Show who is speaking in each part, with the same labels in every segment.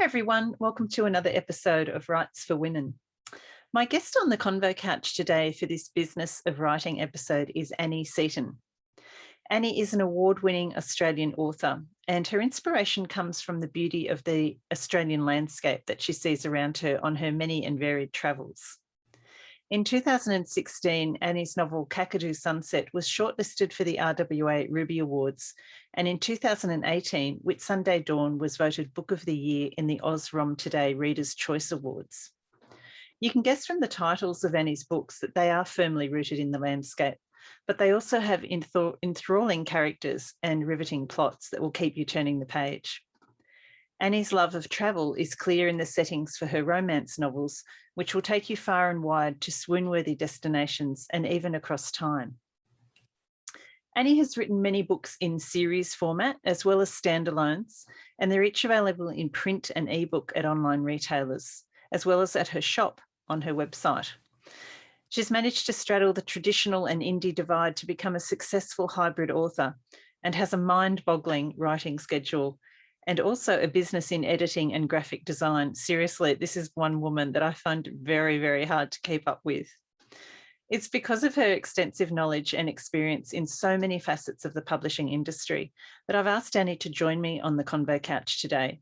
Speaker 1: everyone, welcome to another episode of Writes for Women. My guest on the Convo Couch today for this Business of Writing episode is Annie Seaton. Annie is an award-winning Australian author, and her inspiration comes from the beauty of the Australian landscape that she sees around her on her many and varied travels. In 2016, Annie's novel Kakadu Sunset was shortlisted for the RWA Ruby Awards, and in 2018, Whitsunday Dawn was voted Book of the Year in the AusRom Today Reader's Choice Awards. You can guess from the titles of Annie's books that they are firmly rooted in the landscape, but they also have enthralling characters and riveting plots that will keep you turning the page. Annie's love of travel is clear in the settings for her romance novels, which will take you far and wide to swoon-worthy destinations and even across time. Annie has written many books in series format as well as standalones, and they're each available in print and ebook at online retailers, as well as at her shop on her website. She's managed to straddle the traditional and indie divide to become a successful hybrid author and has a mind-boggling writing schedule and also a business in editing and graphic design. Seriously, this is one woman that I find very, very hard to keep up with. It's because of her extensive knowledge and experience in so many facets of the publishing industry that I've asked Annie to join me on the Convo Couch today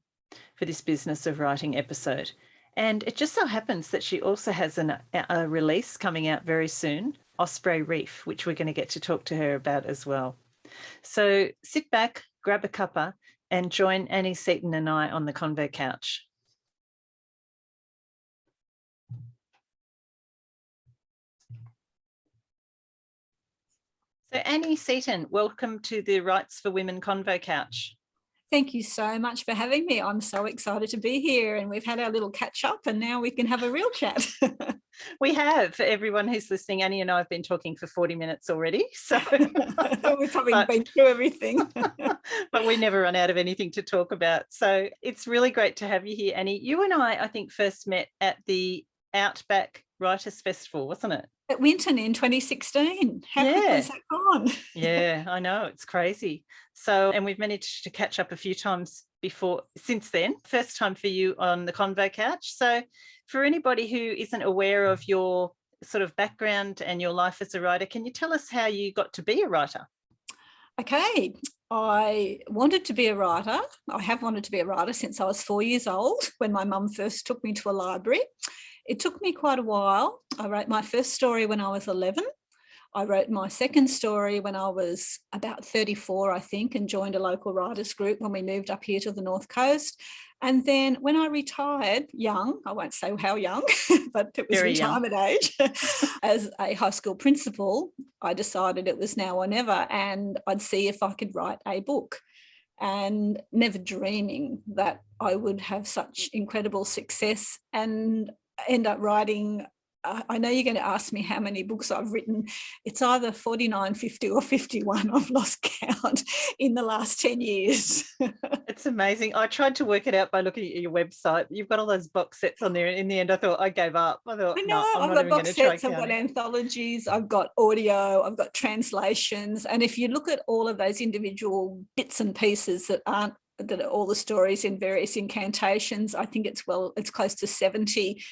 Speaker 1: for this Business of Writing episode. And it just so happens that she also has a release coming out very soon, Osprey Reef, which we're going to get to talk to her about as well. So sit back, grab a cuppa, and join Annie Seaton and I on the Convo Couch. So Annie Seaton, welcome to the Writes for Women Convo Couch.
Speaker 2: Thank you so much for having me. I'm so excited to be here, and we've had our little catch up and now we can have a real chat.
Speaker 1: We have. For everyone who's listening, Annie and I have been talking for 40 minutes already. So
Speaker 2: we've probably been through everything.
Speaker 1: But we never run out of anything to talk about. So it's really great to have you here, Annie. You and I think, first met at the Outback Writers Festival, wasn't it?
Speaker 2: At Winton in 2016. How quickly has that gone?
Speaker 1: Yeah, I know. It's crazy. So, and we've managed to catch up a few times since then. First time for you on the Convo Couch. So for anybody who isn't aware of your sort of background and your life as a writer, can you tell us how you got to be a writer?
Speaker 2: Okay. I wanted to be a writer. I have wanted to be a writer since I was 4 years old, when my mum first took me to a library. It took me quite a while. I wrote my first story when I was 11. I wrote my second story when I was about 34, I think, and joined a local writers group when we moved up here to the North Coast. And then when I retired, young, I won't say how young, but it was retirement age, as a high school principal, I decided it was now or never, and I'd see if I could write a book. And never dreaming that I would have such incredible success and end up writing. I know you're going to ask me how many books I've written. It's either 49, 50 or 51. I've lost count in the last 10 years.
Speaker 1: It's amazing. I tried to work it out by looking at your website. You've got all those box sets on there. In the end, I thought I gave up. I thought,
Speaker 2: I've got box sets, I've got anthologies, I've got audio, I've got translations. And if you look at all of those individual bits and pieces that are all the stories in various incantations, I think it's close to 70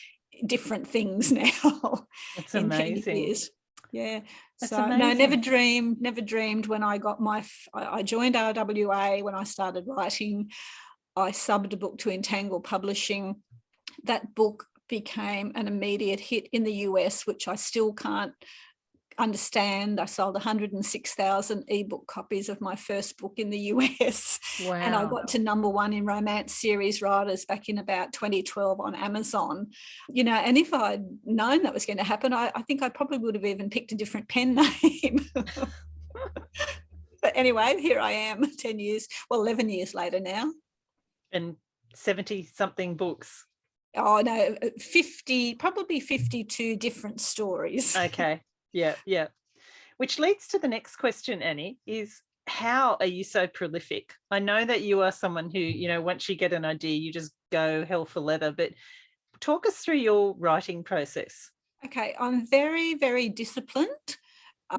Speaker 2: different things now.
Speaker 1: It's amazing.
Speaker 2: Yeah.
Speaker 1: That's
Speaker 2: so
Speaker 1: amazing.
Speaker 2: No, never dreamed when I got I joined RWA when I started writing. I subbed a book to Entangle Publishing. That book became an immediate hit in the US, which I still can't understand. I sold 106,000 ebook copies of my first book in the US.
Speaker 1: Wow.
Speaker 2: And I got to #1 in romance series writers back in about 2012 on Amazon. And if I'd known that was going to happen, I think I probably would have even picked a different pen name. But anyway, here I am 11 years later now.
Speaker 1: And 70 something books.
Speaker 2: Oh no, 50, probably 52 different stories.
Speaker 1: Okay. Yeah. Which leads to the next question, Annie, is how are you so prolific? I know that you are someone who, once you get an idea, you just go hell for leather, but talk us through your writing process.
Speaker 2: Okay, I'm very, very disciplined.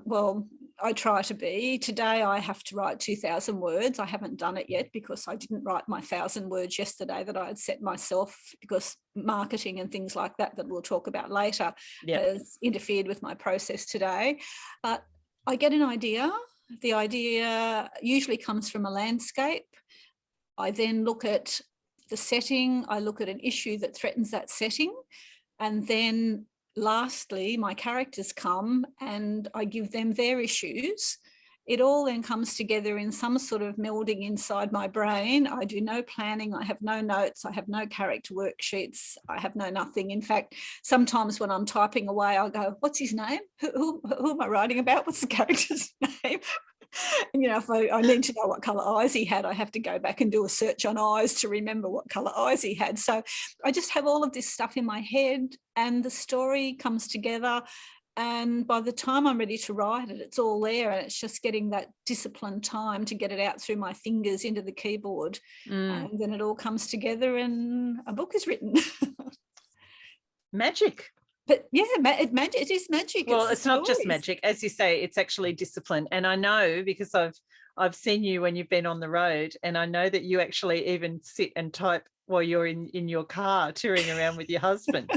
Speaker 2: Well, I try to be. Today I have to write 2,000 words. I haven't done it yet because I didn't write my 1,000 words yesterday that I had set myself, because marketing and things like that we'll talk about later has interfered with my process today. But I get an idea. The idea usually comes from a landscape. I then look at the setting. I look at an issue that threatens that setting. And then lastly, my characters come and I give them their issues. It all then comes together in some sort of melding inside my brain. I do no planning. I have no notes. I have no character worksheets. I have no nothing. In fact, sometimes when I'm typing away, I'll go, what's his name? Who am I writing about? What's the character's name? And, if I need to know what colour eyes he had, I have to go back and do a search on eyes to remember what colour eyes he had. So I just have all of this stuff in my head and the story comes together. And by the time I'm ready to write it, it's all there, and it's just getting that disciplined time to get it out through my fingers into the keyboard. And then it all comes together and a book is written.
Speaker 1: Magic.
Speaker 2: But yeah, it is magic.
Speaker 1: Well, it's not just magic. As you say, it's actually discipline. And I know because I've seen you when you've been on the road, and I know that you actually even sit and type while you're in your car touring around with your husband.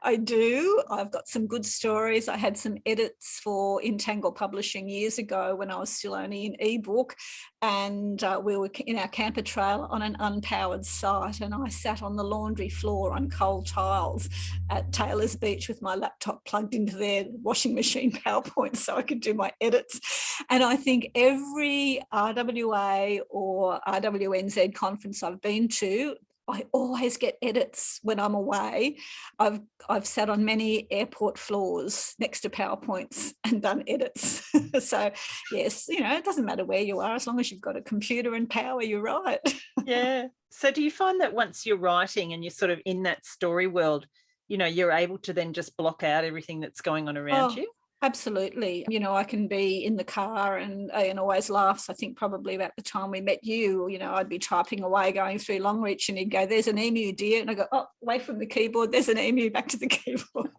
Speaker 2: I do. I've got some good stories. I had some edits for Entangle Publishing years ago when I was still only in ebook, and we were in our camper trailer on an unpowered site, and I sat on the laundry floor on cold tiles at Taylor's Beach with my laptop plugged into their washing machine PowerPoint so I could do my edits. And I think every RWA or RWNZ conference I've been to, I always get edits when I'm away. I've sat on many airport floors next to PowerPoints and done edits. So yes, it doesn't matter where you are, as long as you've got a computer and power, you're right.
Speaker 1: Yeah. So do you find that once you're writing and you're sort of in that story world, you're able to then just block out everything that's going on around you?
Speaker 2: Absolutely. I can be in the car and Ian always laughs. I think probably about the time we met you, I'd be typing away going through Longreach and he'd go, there's an emu, dear. And I go, oh, away from the keyboard, there's an emu, back to the keyboard.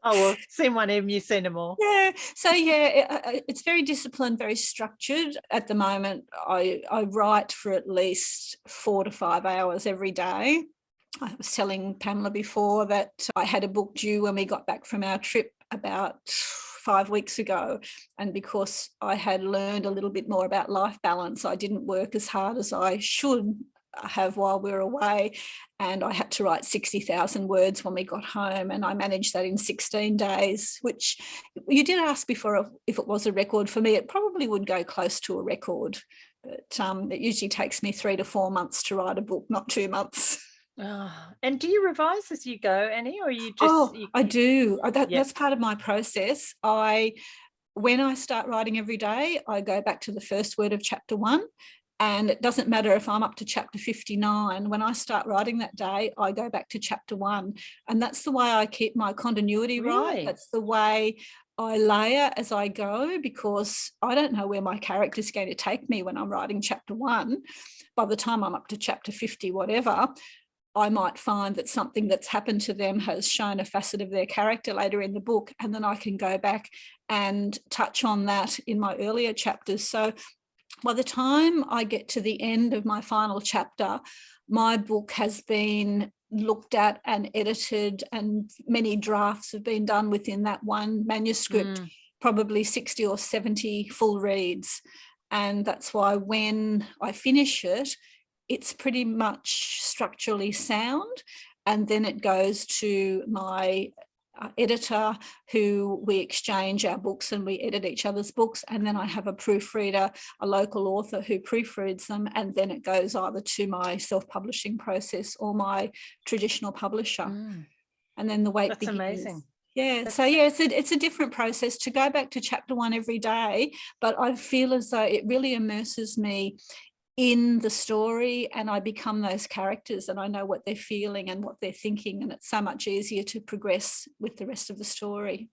Speaker 1: Oh, well, seen one emu, seen them all.
Speaker 2: Yeah. So, it's very disciplined, very structured. At the moment, I write for at least 4 to 5 hours every day. I was telling Pamela before that I had a book due when we got back from our trip about 5 weeks ago, and because I had learned a little bit more about life balance, I didn't work as hard as I should have while we were away, and I had to write 60,000 words when we got home, and I managed that in 16 days, which you did ask before if it was a record. For me, it probably would go close to a record, but it usually takes me 3 to 4 months to write a book, not 2 months.
Speaker 1: Oh, and do you revise as you go, Annie, or you just...
Speaker 2: I do. That's part of my process. When I start writing every day, I go back to the first word of chapter 1, and it doesn't matter if I'm up to chapter 59. When I start writing that day, I go back to chapter 1, and that's the way I keep my continuity right. That's the way I layer as I go, because I don't know where my character is going to take me when I'm writing chapter 1. By the time I'm up to chapter 50, whatever, I might find that something that's happened to them has shown a facet of their character later in the book, and then I can go back and touch on that in my earlier chapters. So by the time I get to the end of my final chapter, my book has been looked at and edited, and many drafts have been done within that one manuscript, probably 60 or 70 full reads. And that's why when I finish it, it's pretty much structurally sound, and then it goes to my editor, who we exchange our books and we edit each other's books, and then I have a proofreader, a local author who proofreads them, and then it goes either to my self-publishing process or my traditional publisher. And then the wait begins.
Speaker 1: That's amazing.
Speaker 2: Yeah, so it's a different process to go back to chapter 1 every day, but I feel as though it really immerses me in the story, and I become those characters, and I know what they're feeling and what they're thinking, and it's so much easier to progress with the rest of the story.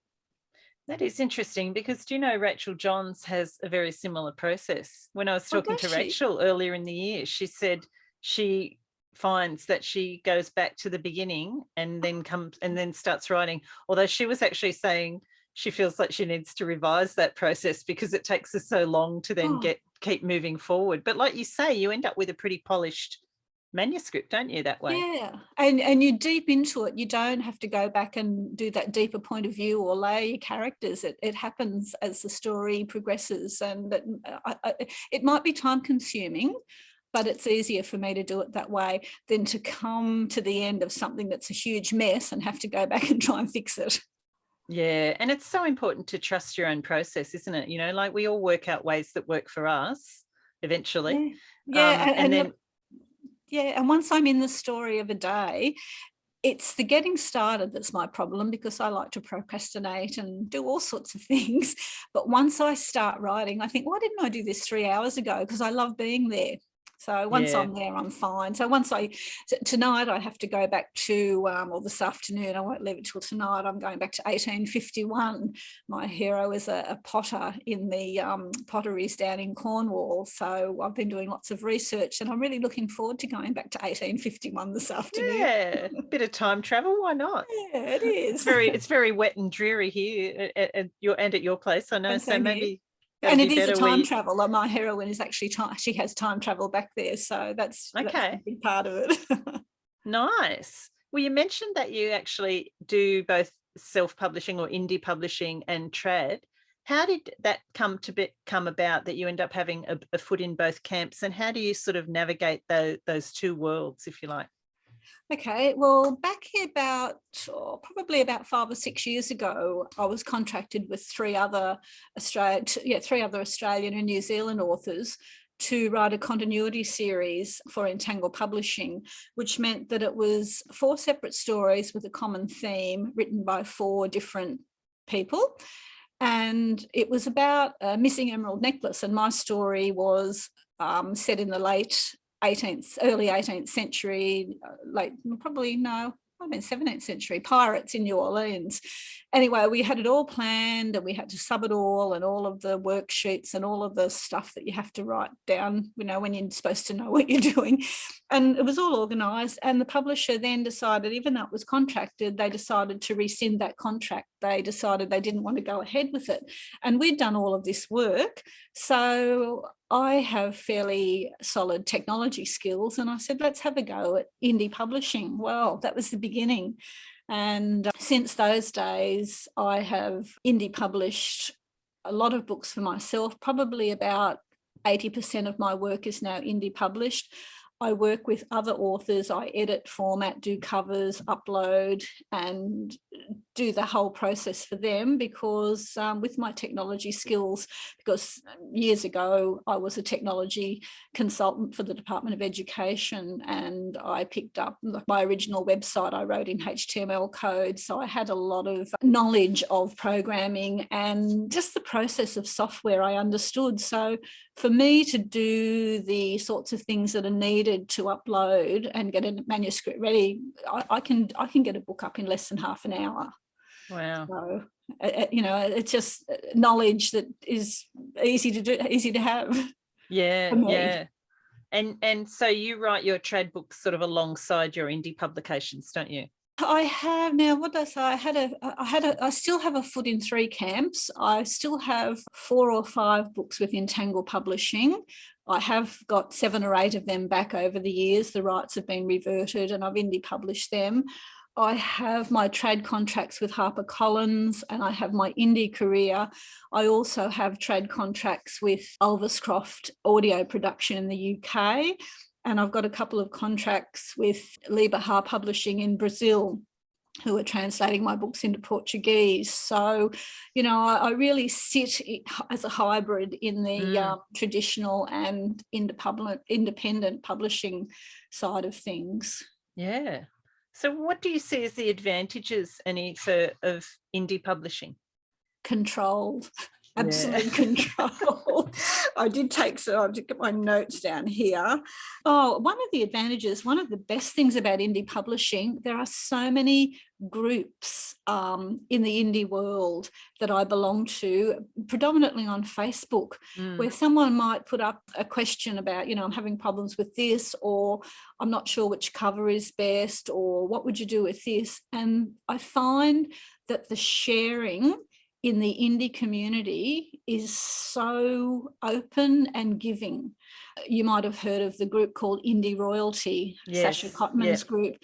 Speaker 1: That is interesting, because do you know Rachel Johns has a very similar process? When I was talking to Rachel earlier in the year, she said she finds that she goes back to the beginning and then starts writing, although she was actually saying she feels like she needs to revise that process because it takes her so long to then keep moving forward. But like you say, you end up with a pretty polished manuscript, don't you, that way?
Speaker 2: Yeah, and you're deep into it. You don't have to go back and do that deeper point of view or layer your characters. It happens as the story progresses, and it might be time consuming, but it's easier for me to do it that way than to come to the end of something that's a huge mess and have to go back and try and fix it.
Speaker 1: Yeah, and it's so important to trust your own process, isn't it? You know, like we all work out ways that work for us eventually.
Speaker 2: Yeah,
Speaker 1: and then...
Speaker 2: Yeah, and once I'm in the story of a day, it's the getting started that's my problem, because I like to procrastinate and do all sorts of things. But once I start writing, I think, why didn't I do this 3 hours ago? Because I love being there. So once I'm there, I'm fine. So tonight I have to go back to, or this afternoon, I won't leave it till tonight, I'm going back to 1851. My hero is a potter in the potteries down in Cornwall. So I've been doing lots of research, and I'm really looking forward to going back to 1851 this afternoon.
Speaker 1: Yeah, a bit of time travel, why not?
Speaker 2: Yeah, it is.
Speaker 1: It's very wet and dreary here at your place, I know.
Speaker 2: And
Speaker 1: so maybe...
Speaker 2: And it is a time travel. Like my heroine is actually she has time travel back there. So that's a big part of it.
Speaker 1: Nice. Well, you mentioned that you actually do both self-publishing or indie publishing and trad. How did that come about, that you end up having a foot in both camps, and how do you sort of navigate those two worlds, if you like?
Speaker 2: Okay, well, back probably about 5 or 6 years ago, I was contracted with three other Australian and New Zealand authors to write a continuity series for Entangle Publishing, which meant that it was 4 separate stories with a common theme written by 4 different people. And it was about a missing emerald necklace, and my story was set in the early 18th century, probably 17th century, pirates in New Orleans. Anyway, we had it all planned, and we had to sub it all, and all of the worksheets and all of the stuff that you have to write down, when you're supposed to know what you're doing. And it was all organised, and the publisher then decided, even though it was contracted, they decided to rescind that contract. They decided they didn't want to go ahead with it. And we'd done all of this work. So I have fairly solid technology skills, and I said, let's have a go at indie publishing. Well, that was the beginning. And since those days, I have indie published a lot of books for myself. Probably about 80% of my work is now indie published. I work with other authors. I edit, format, do covers, upload, and do the whole process for them, because with my technology skills, because years ago I was a technology consultant for the Department of Education, and I picked up my original website I wrote in HTML code. So I had a lot of knowledge of programming, and just the process of software I understood. So for me to do the sorts of things that are needed to upload and get a manuscript ready, I can get a book up in less than half an hour.
Speaker 1: Wow.
Speaker 2: So, it's just knowledge that is easy to do, easy to have.
Speaker 1: Yeah, yeah. And so you write your trad books sort of alongside your indie publications, don't you?
Speaker 2: I have now. What did I say? I still have a foot in 3 camps. I still have 4 or 5 books with Entangle Publishing. I have got 7 or 8 of them back over the years. The rights have been reverted, and I've indie published them. I have my trad contracts with HarperCollins, and I have my indie career. I also have trad contracts with Ulvis Croft Audio Production in the UK. And I've got a couple of contracts with Libra Publishing in Brazil, who are translating my books into Portuguese. So, I really sit as a hybrid in the traditional and independent publishing side of things.
Speaker 1: Yeah. So what do you see as the advantages, Annie, of indie publishing?
Speaker 2: Control. Absolute control. I did get my notes down here. One of the advantages, one of the best things about indie publishing, there are so many groups in the indie world that I belong to, predominantly on Facebook, where someone might put up a question about, I'm having problems with this, or I'm not sure which cover is best, or what would you do with this? And I find that the sharing in the indie community is so open and giving. You might have heard of the group called Indie Royalty,
Speaker 1: Yes.
Speaker 2: Sasha Cotman's group.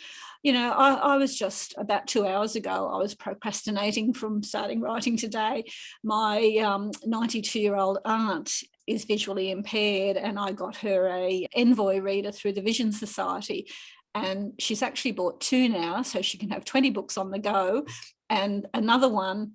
Speaker 2: You know, I was just about 2 hours ago, I was procrastinating from starting writing today. My 92-year-old aunt is visually impaired, and I got her a envoy reader through the Vision Society. And she's actually bought 2 now, so she can have 20 books on the go, and another one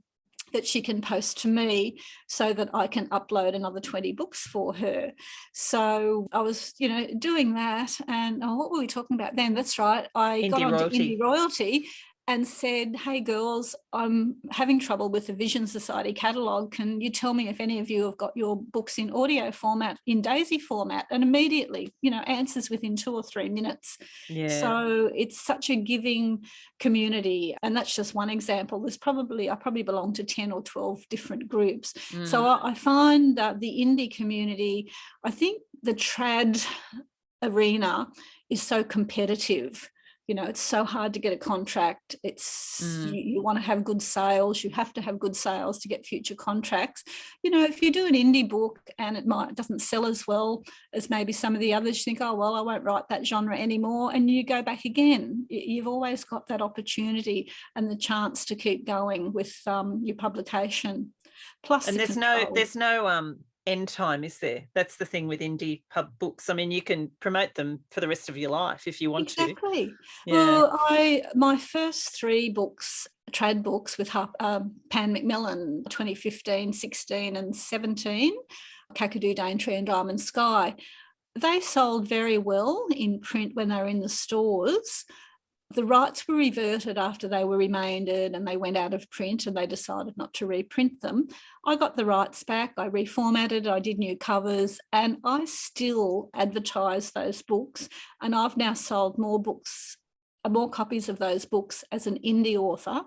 Speaker 2: that she can post to me so that I can upload another 20 books for her. So I was, you know, doing that. And what were we talking about then? That's right. I got onto Indie Royalty and said, hey, girls, I'm having trouble with the Vision Society catalogue. Can you tell me if any of you have got your books in audio format, in Daisy format? And immediately, you know, answers within 2 or 3 minutes.
Speaker 1: Yeah.
Speaker 2: So it's such a giving community. And that's just one example. I probably belong to 10 or 12 different groups. So I find that the indie community, I think the trad arena is so competitive. You know, it's so hard to get a contract. It's you want to have good sales. You have to have good sales to get future contracts. You know, if you do an indie book and it doesn't sell as well as maybe some of the others, you think, oh, well, I won't write that genre anymore. And you go back again. You've always got that opportunity and the chance to keep going with your publication. Plus,
Speaker 1: and there's no end time, is there? That's the thing with indie pub books. I mean, you can promote them for the rest of your life if you want to.
Speaker 2: Exactly.
Speaker 1: Yeah.
Speaker 2: Well, my first 3 books, trad books with Pan Macmillan, 2015, 16 and 17, Kakadu Daintree and Diamond Sky, they sold very well in print when they were in the stores. The rights were reverted after they were remaindered and they went out of print, and they decided not to reprint them. I got the rights back, I reformatted, I did new covers, and I still advertise those books. And I've now sold more copies of those books as an indie author,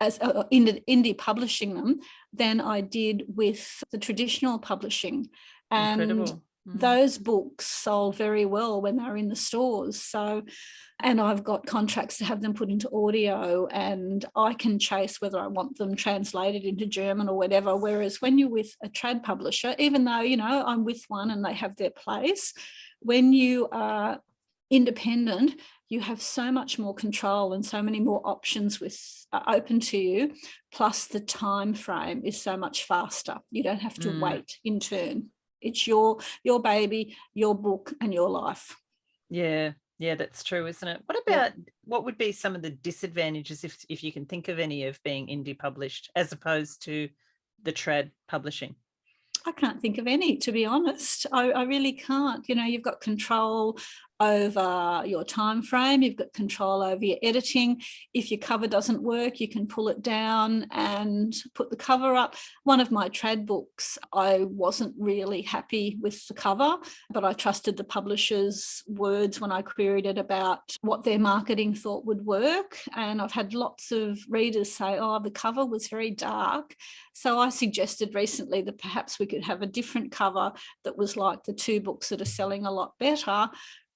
Speaker 2: as indie publishing them, than I did with the traditional publishing.
Speaker 1: Incredible.
Speaker 2: And those books sold very well when they were in the stores. So, and I've got contracts to have them put into audio, and I can chase whether I want them translated into German or whatever. Whereas when you're with a trad publisher, even though, you know, I'm with one and they have their place, when you are independent, you have so much more control and so many more options open to you. Plus the time frame is so much faster. You don't have to wait in turn. It's your baby, your book, and your life.
Speaker 1: Yeah, that's true, isn't it? What would be some of the disadvantages, if you can think of any, of being indie published as opposed to the trad publishing?
Speaker 2: I can't think of any, to be honest. I really can't. You know, you've got control over your time frame, you've got control over your editing. If your cover doesn't work, you can pull it down and put the cover up. One of my trad books, I wasn't really happy with the cover, but I trusted the publisher's words when I queried it about what their marketing thought would work. And I've had lots of readers say, oh, the cover was very dark. So I suggested recently that perhaps we could have a different cover that was like the 2 books that are selling a lot better.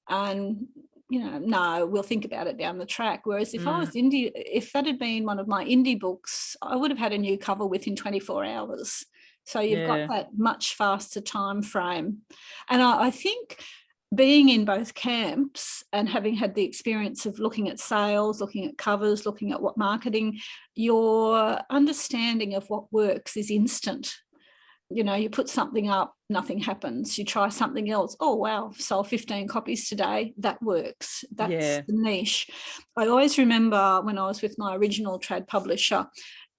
Speaker 2: And, you know, no, we'll think about it down the track. Whereas if I was indie, if that had been one of my indie books, I would have had a new cover within 24 hours. So you've got that much faster time frame. And I think being in both camps and having had the experience of looking at sales, looking at covers, looking at what marketing, your understanding of what works is instant. You know, you put something up, nothing happens. You try something else. Oh, wow, sold 15 copies today. That works. That's the niche. I always remember when I was with my original trad publisher,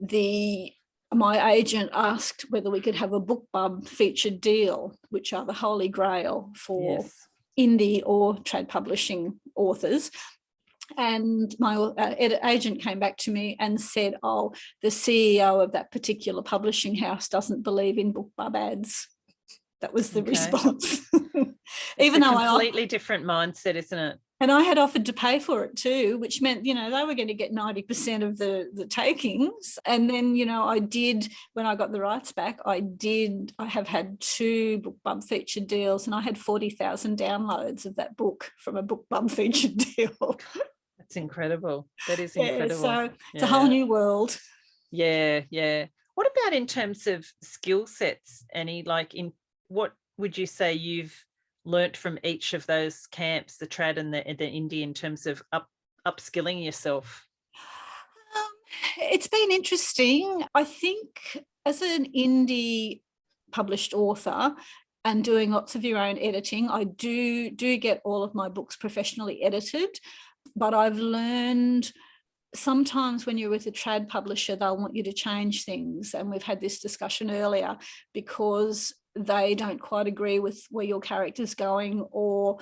Speaker 2: my agent asked whether we could have a BookBub featured deal, which are the holy grail for indie or trad publishing authors. And my agent came back to me and said, oh, the CEO of that particular publishing house doesn't believe in BookBub ads. That was the response.
Speaker 1: Even though a completely different mindset, isn't it?
Speaker 2: And I had offered to pay for it too, which meant, you know, they were going to get 90% of the takings. And then, you know, I did, when I got the rights back, I have had 2 BookBub featured deals, and I had 40,000 downloads of that book from a BookBub featured deal.
Speaker 1: That's incredible. That is incredible.
Speaker 2: So it's a whole new world.
Speaker 1: Yeah. What about in terms of skill sets, Annie? Like, in what would you say you've learnt from each of those camps, the trad and the indie, in terms of upskilling yourself?
Speaker 2: It's been interesting. I think as an indie published author and doing lots of your own editing, I do get all of my books professionally edited, but I've learned sometimes when you're with a trad publisher, they'll want you to change things. And we've had this discussion earlier because they don't quite agree with where your character's going or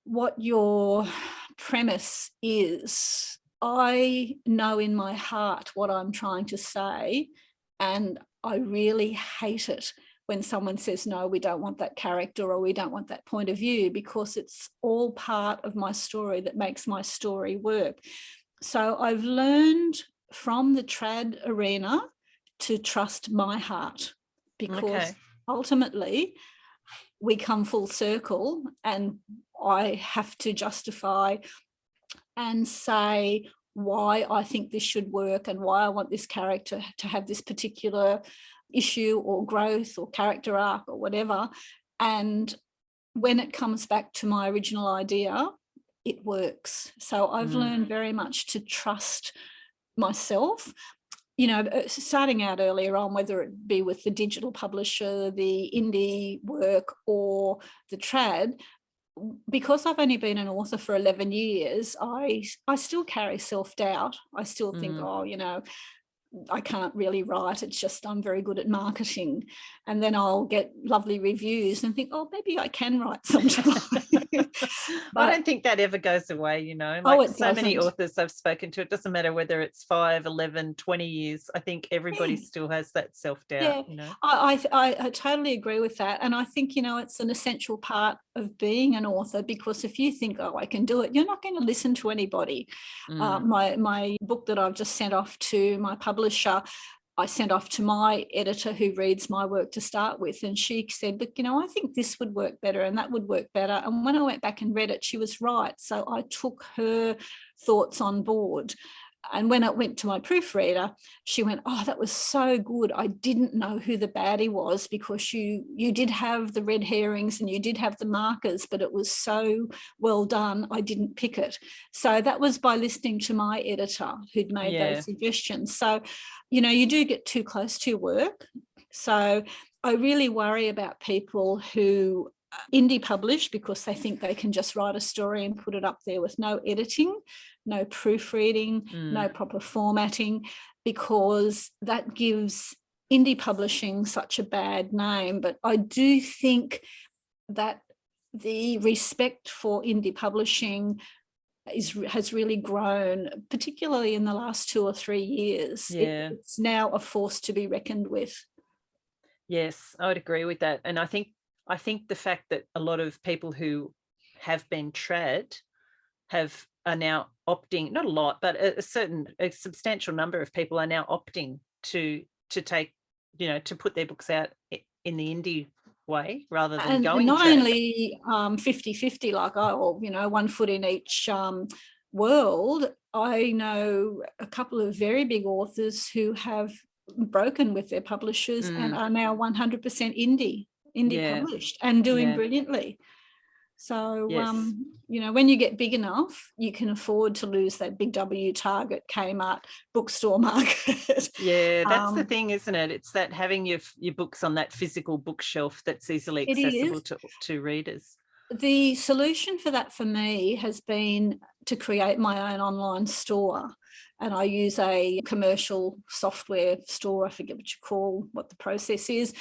Speaker 2: what your premise is. I know in my heart what I'm trying to say, and I really hate it when someone says, no, we don't want that character or we don't want that point of view, because it's all part of my story that makes my story work. So I've learned from the trad arena to trust my heart, because ultimately we come full circle and I have to justify and say why I think this should work and why I want this character to have this particular issue or growth or character arc or whatever. And when it comes back to my original idea, it works. So I've learned very much to trust myself. You know, starting out earlier on, whether it be with the digital publisher, the indie work or the trad, because I've only been an author for 11 years, I still carry self-doubt. I still think, oh, you know, I can't really write. It's just I'm very good at marketing. And then I'll get lovely reviews and think, oh, maybe I can write sometime.
Speaker 1: I don't think that ever goes away, you know. Like so many authors I've spoken to, it doesn't matter whether it's 5, 11, 20 years. I think everybody still has that self-doubt, you know.
Speaker 2: I totally agree with that. And I think, you know, it's an essential part of being an author, because if you think, oh, I can do it, you're not going to listen to anybody. My book that I've just sent off to my publisher, I sent off to my editor who reads my work to start with, and she said, but, you know, I think this would work better and that would work better. And when I went back and read it, she was right. So I took her thoughts on board. And when it went to my proofreader, she went, oh, that was so good. I didn't know who the baddie was, because you did have the red herrings and you did have the markers, but it was so well done, I didn't pick it. So that was by listening to my editor who'd made those suggestions. So, you know, you do get too close to your work. So I really worry about people who indie publish because they think they can just write a story and put it up there with no editing, no proofreading, no proper formatting, because that gives indie publishing such a bad name. But I do think that the respect for indie publishing has really grown, particularly in the last 2 or 3 years. It's now a force to be reckoned with.
Speaker 1: Yes, I would agree with that. And I think the fact that a lot of people who have been trad are now opting, not a lot, but a substantial number of people are now opting to take, you know, to put their books out in the indie way rather than going
Speaker 2: not
Speaker 1: trad.
Speaker 2: Only 50-50, like, or, you know, one foot in each world. I know a couple of very big authors who have broken with their publishers and are now 100% indie published and doing brilliantly. So, you know, when you get big enough, you can afford to lose that big W, Target, Kmart, bookstore market.
Speaker 1: Yeah, that's the thing, isn't it? It's that having your books on that physical bookshelf that's easily accessible to readers.
Speaker 2: The solution for that for me has been to create my own online store. And I use a commercial software store. I forget what the process is.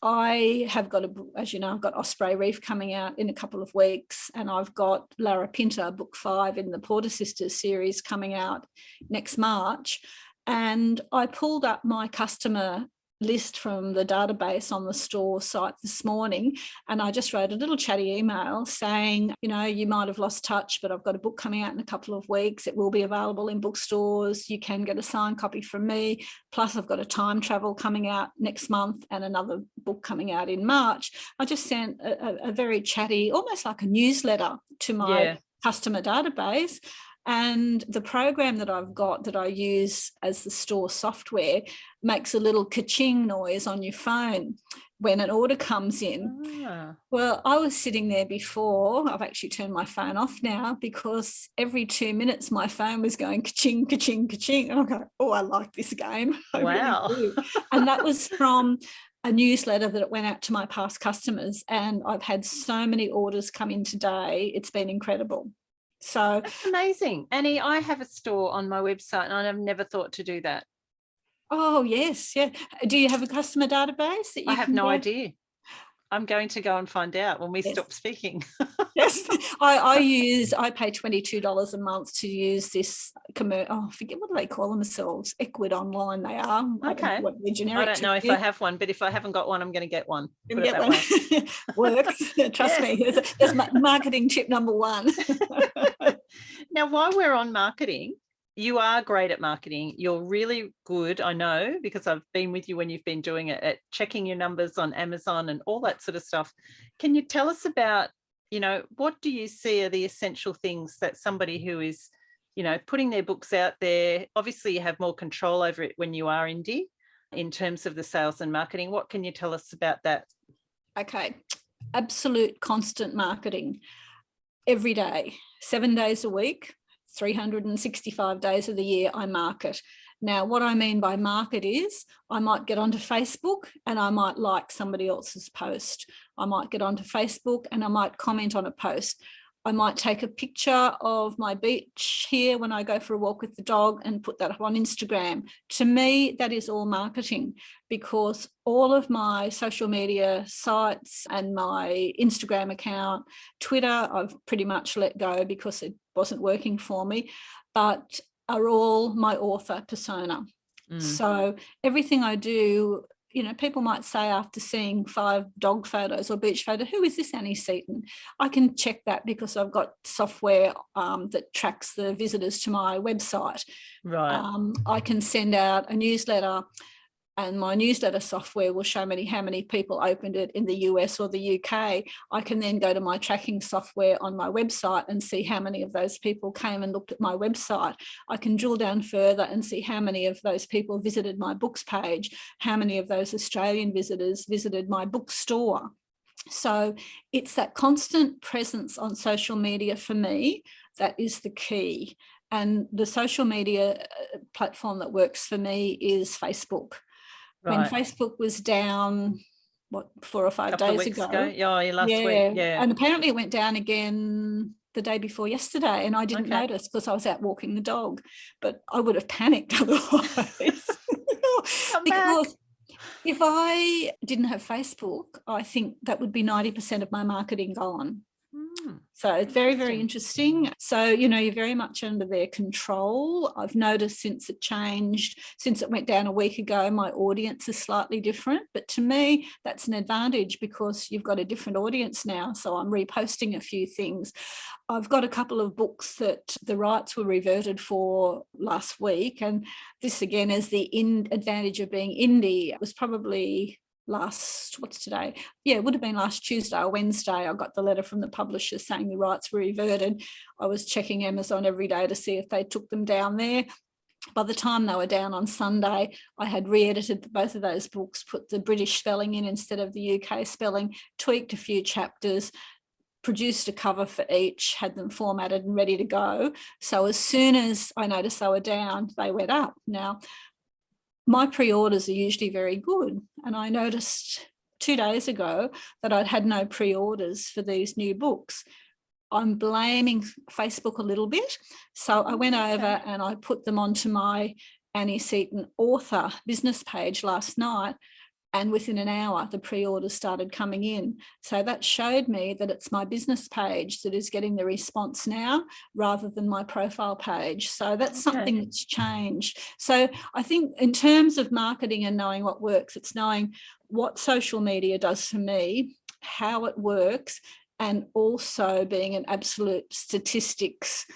Speaker 2: I have got, as you know, I've got Osprey Reef coming out in a couple of weeks, and I've got Lara Pinter, book 5 in the Porter Sisters series, coming out next March. And I pulled up my customer list from the database on the store site this morning, and I just wrote a little chatty email saying, you know, you might have lost touch, but I've got a book coming out in a couple of weeks. It will be available in bookstores. You can get a signed copy from me. Plus I've got a time travel coming out next month and another book coming out in March. I just sent a very chatty, almost like a newsletter to my customer database. And the program that I've got that I use as the store software makes a little ka-ching noise on your phone when an order comes in. Well, I was sitting there before. I've actually turned my phone off now because every 2 minutes my phone was going ka-ching, ka-ching, ka-ching. And I go, oh, I like this game. I
Speaker 1: wow.
Speaker 2: really do. And that was from a newsletter that went out to my past customers. And I've had so many orders come in today. It's been incredible. So
Speaker 1: that's amazing. Annie, I have a store on my website and I've never thought to do that.
Speaker 2: Oh, yes. Yeah. Do you have a customer database that you
Speaker 1: I have no idea. I'm going to go and find out when we stop speaking.
Speaker 2: Yes, I pay $22 a month to use this I forget what do they call themselves, Equid Online they are.
Speaker 1: Okay. I don't know if I have one, but if I haven't got one, I'm going to get one. Put it that way.
Speaker 2: Works. Trust me. There's marketing tip number one.
Speaker 1: Now, while we're on marketing, you are great at marketing. You're really good, I know, because I've been with you when you've been doing it, at checking your numbers on Amazon and all that sort of stuff. Can you tell us about, what do you see are the essential things that somebody who is, putting their books out there, obviously you have more control over it when you are indie in terms of the sales and marketing. What can you tell us about that?
Speaker 2: Okay. Absolute constant marketing every day, 7 days a week. 365 days of the year I market. Now, what I mean by market is I might get onto Facebook and I might like somebody else's post. I might get onto Facebook and I might comment on a post. I might take a picture of my beach here when I go for a walk with the dog and put that up on Instagram. To me, that is all marketing, because all of my social media sites and my Instagram account, Twitter, I've pretty much let go because it wasn't working for me, but are all my author persona. So everything I do, people might say after seeing 5 dog photos or beach photos, who is this Annie Seaton? I can check that because I've got software that tracks the visitors to my website.
Speaker 1: Right.
Speaker 2: I can send out a newsletter and my newsletter software will show me how many people opened it in the US or the UK. I can then go to my tracking software on my website and see how many of those people came and looked at my website. I can drill down further and see how many of those people visited my books page, how many of those Australian visitors visited my bookstore. So it's that constant presence on social media for me that is the key. And the social media platform that works for me is Facebook. Right. When Facebook was down, 4 or 5 days ago.
Speaker 1: Last week. Yeah.
Speaker 2: And apparently it went down again the day before yesterday, and I didn't notice because I was out walking the dog, but I would have panicked otherwise. Because if I didn't have Facebook, I think that would be 90% of my marketing gone. So it's very, very interesting. So, you're very much under their control. I've noticed since it changed, since it went down a week ago, my audience is slightly different. But to me, that's an advantage because you've got a different audience now. So I'm reposting a few things. I've got a couple of books that the rights were reverted for last week. And this, again, is the advantage of being indie. It was probably what's today? Yeah, it would have been last Tuesday or Wednesday. I got the letter from the publisher saying the rights were reverted. I was checking Amazon every day to see if they took them down there. By the time they were down on Sunday, I had re-edited both of those books, put the British spelling in instead of the UK spelling, tweaked a few chapters, produced a cover for each, had them formatted and ready to go. So as soon as I noticed they were down, they went up. Now, my pre-orders are usually very good. And I noticed 2 days ago that I'd had no pre-orders for these new books. I'm blaming Facebook a little bit. So I went over and I put them onto my Annie Seaton author business page last night. And within an hour, the pre-orders started coming in. So that showed me that it's my business page that is getting the response now rather than my profile page. So that's something that's changed. So I think in terms of marketing and knowing what works, it's knowing what social media does for me, how it works, and also being an absolute statistics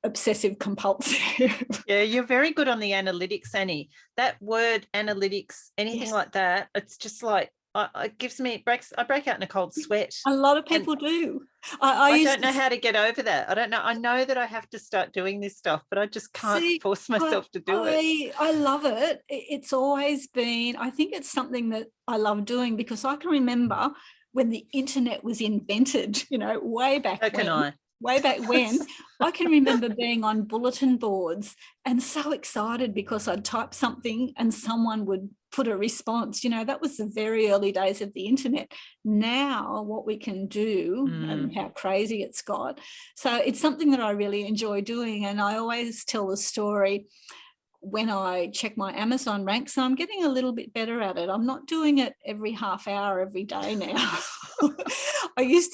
Speaker 2: obsessive compulsive.
Speaker 1: Yeah, you're very good on the analytics, Annie. That word analytics, anything like that, it's just like it gives me I break out in a cold sweat.
Speaker 2: A lot of people do.
Speaker 1: I don't know how to get over that. I don't know. I know that I have to start doing this stuff, but I just can't force myself to do it.
Speaker 2: I love it. It's always been, I think it's something that I love doing, because I can remember when the internet was invented, way back when. Way back when, I can remember being on bulletin boards and so excited because I'd type something and someone would put a response. That was the very early days of the internet. Now what we can do and how crazy it's got. So it's something that I really enjoy doing. And I always tell the story when I check my Amazon ranks, and I'm getting a little bit better at it. I'm not doing it every half hour every day now. I used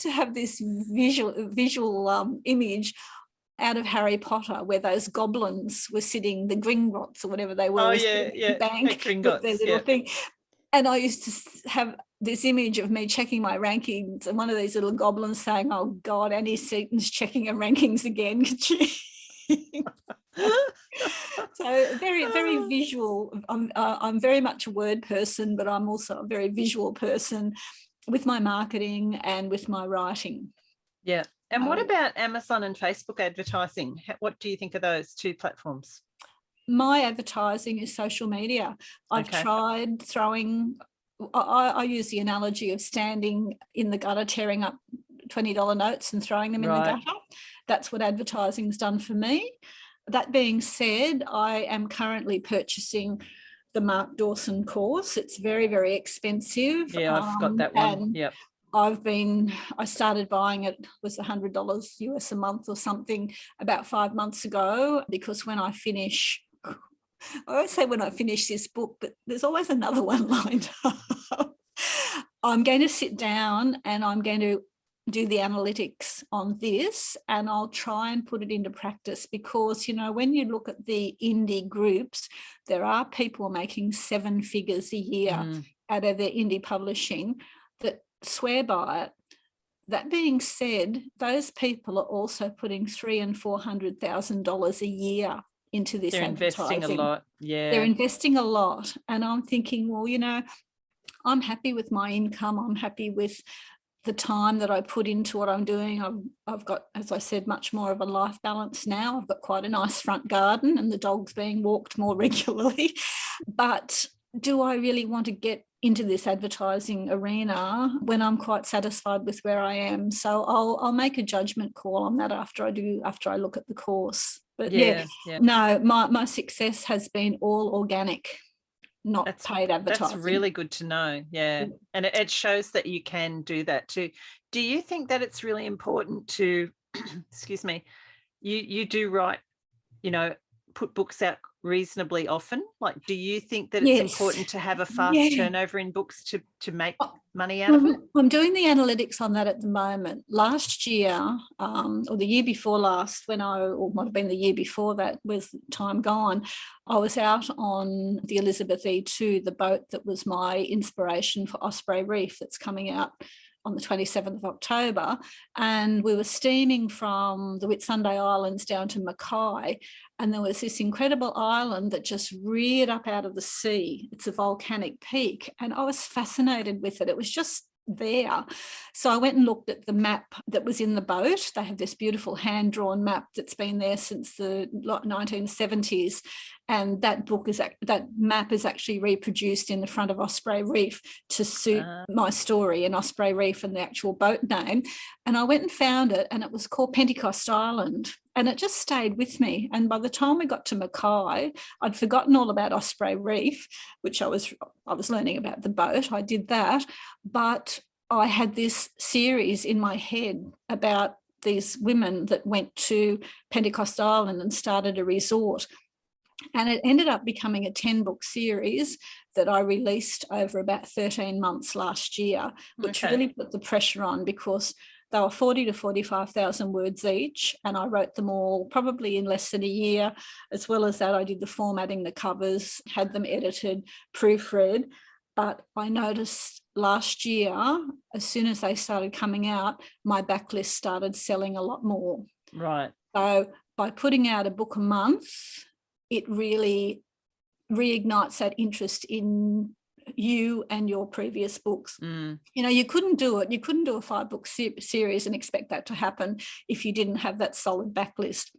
Speaker 2: to have this visual image out of Harry Potter where those goblins were sitting, the Gringotts or whatever they were, bank with their little thing. And I used to have this image of me checking my rankings, and one of these little goblins saying, "Oh God, Annie Seaton's checking her rankings again." So very, very visual. I'm very much a word person, but I'm also a very visual person with my marketing and with my writing.
Speaker 1: Yeah. And what about Amazon and Facebook advertising? What do you think of those two platforms?
Speaker 2: My advertising is social media. I've tried throwing, I use the analogy of standing in the gutter, tearing up $20 notes and throwing them in the gutter. That's what advertising's done for me. That being said, I am currently purchasing the Mark Dawson course. It's very, very expensive.
Speaker 1: Yeah, I've got that one. Yep.
Speaker 2: I started buying it, was $100 US a month or something about 5 months ago, because when I finish, I always say when I finish this book, but there's always another one lined up. I'm going to sit down and I'm going to do the analytics on this, and I'll try and put it into practice, because, when you look at the indie groups, there are people making 7 figures a year out of their indie publishing that swear by it. That being said, those people are also putting $300,000 and $400,000 a year into this advertising.
Speaker 1: They're investing a lot. Yeah.
Speaker 2: They're investing a lot. And I'm thinking, well, I'm happy with my income. I'm happy with the time that I put into what I'm doing. I've got, as I said, much more of a life balance now. I've got quite a nice front garden and the dog's being walked more regularly. But do I really want to get into this advertising arena when I'm quite satisfied with where I am? So I'll make a judgment call on that after I look at the course. But no, my success has been all organic, not paid advertising.
Speaker 1: That's really good to know. Yeah. And it shows that you can do that too. Do you think that it's really important to, excuse me, you do write, put books out reasonably often? Like, do you think that it's important to have a fast turnover in books to make money out of it?
Speaker 2: I'm doing the analytics on that at the moment. Last year, or the year before last, or might have been the year before that, with time gone, I was out on the Elizabeth E2, the boat that was my inspiration for Osprey Reef, that's coming out on the 27th of October, and we were steaming from the Whitsunday Islands down to Mackay, and there was this incredible island that just reared up out of the sea. It's a volcanic peak, and I was fascinated with it. It was just there. So I went and looked at the map that was in the boat. They have this beautiful hand-drawn map that's been there since the 1970s, and that map is actually reproduced in the front of Osprey Reef to suit my story and Osprey Reef and the actual boat name. And I went and found it, and it was called Pentecost Island, and it just stayed with me. And by the time we got to Mackay, I'd forgotten all about Osprey Reef, which I was learning about the boat. I did that, but I had this series in my head about these women that went to Pentecost Island and started a resort. And it ended up becoming a 10-book series that I released over about 13 months last year, which really put the pressure on, because they were 40 to 45,000 words each, and I wrote them all probably in less than a year. As well as that, I did the formatting, the covers, had them edited, proofread. But I noticed last year, as soon as they started coming out, my backlist started selling a lot more.
Speaker 1: Right.
Speaker 2: So by putting out a book a month, it really reignites that interest in you and your previous books.
Speaker 1: Mm.
Speaker 2: You know, you couldn't do it. You couldn't do a 5-book series and expect that to happen if you didn't have that solid backlist.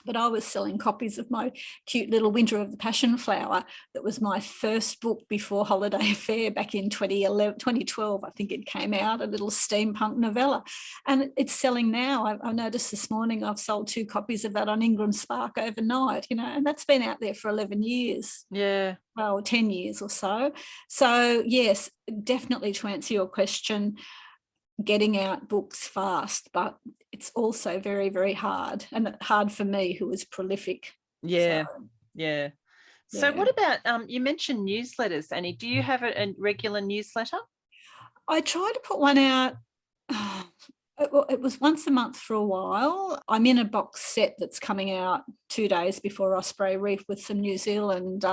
Speaker 2: But I was selling copies of my cute little Winter of the Passion Flower. That was my first book before Holiday Affair back in 2012. I think it came out, a little steampunk novella. And it's selling now. I noticed this morning I've sold 2 copies of that on Ingram Spark overnight, you know, and that's been out there for 11 years.
Speaker 1: Yeah.
Speaker 2: Well, 10 years or so. So, yes, definitely to answer your question, getting out books fast, but it's also very, very hard, and hard for me who is prolific.
Speaker 1: Yeah. So
Speaker 2: Yeah.
Speaker 1: what about, you mentioned newsletters, Annie. Do you have a regular newsletter?
Speaker 2: I try to put one out. It was once a month for a while. I'm in a box set that's coming out 2 days before Osprey Reef with some New Zealand